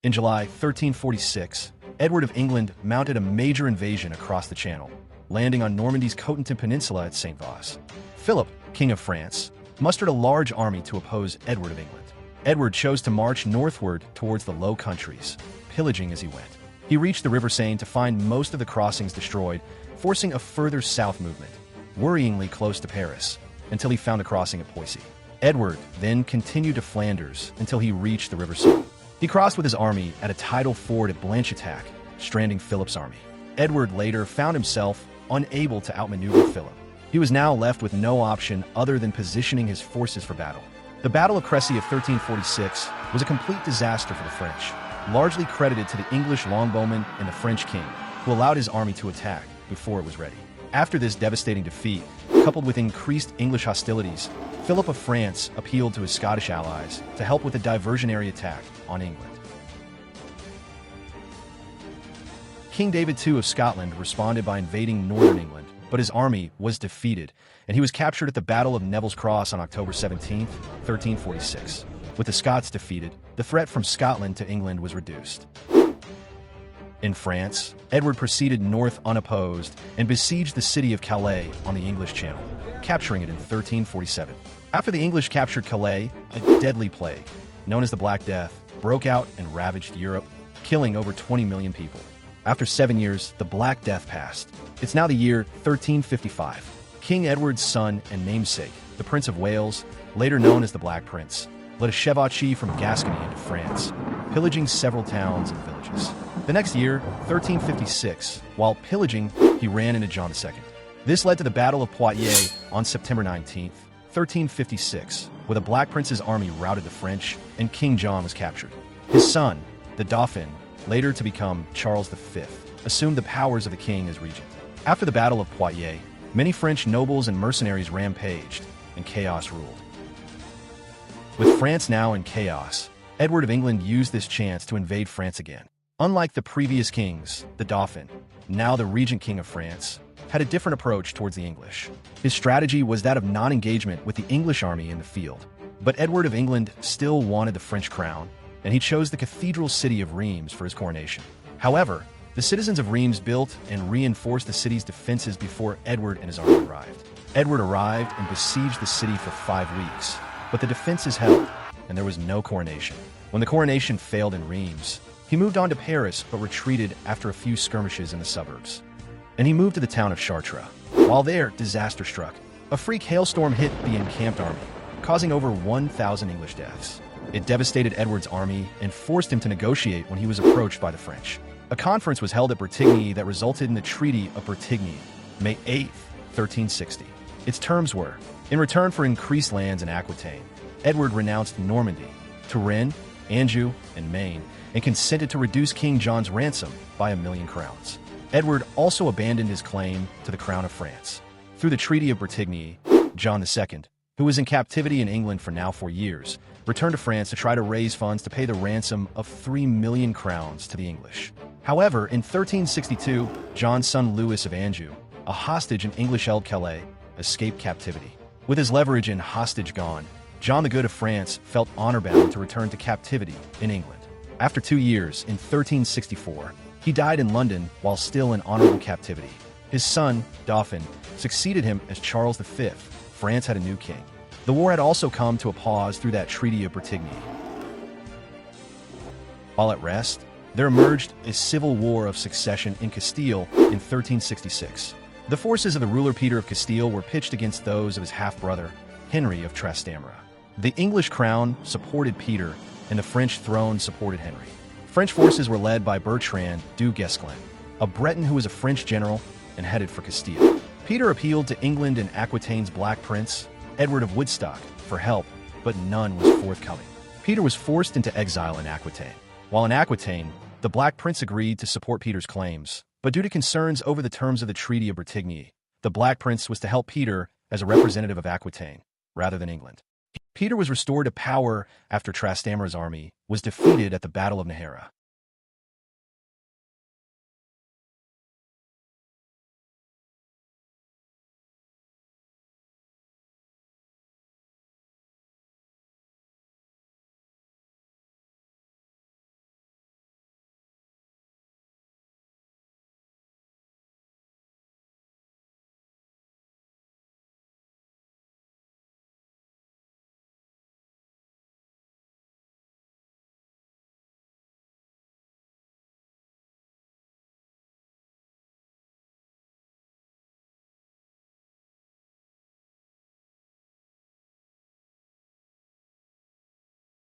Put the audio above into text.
In July 1346, Edward of England mounted a major invasion across the Channel, landing on Normandy's Cotentin Peninsula at St. Vos. Philip, King of France, mustered a large army to oppose Edward of England. Edward chose to march northward towards the Low Countries, pillaging as he went. He reached the River Seine to find most of the crossings destroyed, forcing a further south movement, worryingly close to Paris, until he found a crossing at Poissy. Edward then continued to Flanders until he reached the River Seine. He crossed with his army at a tidal ford at Blanchetaque, stranding Philip's army. Edward later found himself unable to outmaneuver Philip. He was now left with no option other than positioning his forces for battle. The Battle of Crécy of 1346 was a complete disaster for the French, largely credited to the English longbowmen and the French king, who allowed his army to attack before it was ready. After this devastating defeat, coupled with increased English hostilities, Philip of France appealed to his Scottish allies to help with a diversionary attack on England. King David II of Scotland responded by invading northern England, but his army was defeated, and he was captured at the Battle of Neville's Cross on October 17, 1346. With the Scots defeated, the threat from Scotland to England was reduced. In France, Edward proceeded north unopposed and besieged the city of Calais on the English Channel, capturing it in 1347. After the English captured Calais, a deadly plague, known as the Black Death, broke out and ravaged Europe, killing over 20 million people. After 7 years, the Black Death passed. It's now the year 1355. King Edward's son and namesake, the Prince of Wales, later known as the Black Prince, led a chevauchee from Gascony into France, pillaging several towns and villages. The next year, 1356, while pillaging, he ran into John II. This led to the Battle of Poitiers on September 19, 1356, where the Black Prince's army routed the French and King John was captured. His son, the Dauphin, later to become Charles V, assumed the powers of the king as regent. After the Battle of Poitiers, many French nobles and mercenaries rampaged, and chaos ruled. With France now in chaos, Edward of England used this chance to invade France again. Unlike the previous kings, the Dauphin, now the regent king of France, had a different approach towards the English. His strategy was that of non-engagement with the English army in the field. But Edward of England still wanted the French crown, and he chose the cathedral city of Reims for his coronation. However, the citizens of Reims built and reinforced the city's defenses before Edward and his army arrived. Edward arrived and besieged the city for 5 weeks, but the defenses held, and there was no coronation. When the coronation failed in Reims, he moved on to Paris but retreated after a few skirmishes in the suburbs. And he moved to the town of Chartres. While there, disaster struck. A freak hailstorm hit the encamped army, causing over 1,000 English deaths. It devastated Edward's army and forced him to negotiate when he was approached by the French. A conference was held at Bretigny that resulted in the Treaty of Bretigny, May 8, 1360. Its terms were, in return for increased lands in Aquitaine, Edward renounced Normandy, Touraine, Anjou, and Maine, and consented to reduce King John's ransom by 1,000,000 crowns. Edward also abandoned his claim to the crown of France. Through the Treaty of Bretigny, John II, who was in captivity in England for now 4 years, returned to France to try to raise funds to pay the ransom of 3,000,000 crowns to the English. However, in 1362, John's son Louis of Anjou, a hostage in English-held Calais, escaped captivity. With his leverage and hostage gone, John the Good of France felt honor-bound to return to captivity in England. After 2 years, in 1364, he died in London while still in honorable captivity. His son, Dauphin, succeeded him as Charles V. France had a new king. The war had also come to a pause through that Treaty of Bretigny. While at rest, there emerged a civil war of succession in Castile in 1366. The forces of the ruler Peter of Castile were pitched against those of his half-brother, Henry of Trastamara. The English crown supported Peter, and the French throne supported Henry. French forces were led by Bertrand du Guesclin, a Breton who was a French general and headed for Castile. Peter appealed to England and Aquitaine's Black Prince, Edward of Woodstock, for help, but none was forthcoming. Peter was forced into exile in Aquitaine. While in Aquitaine, the Black Prince agreed to support Peter's claims, but due to concerns over the terms of the Treaty of Bretigny, the Black Prince was to help Peter as a representative of Aquitaine, rather than England. Peter was restored to power after Trastamara's army was defeated at the Battle of Najera.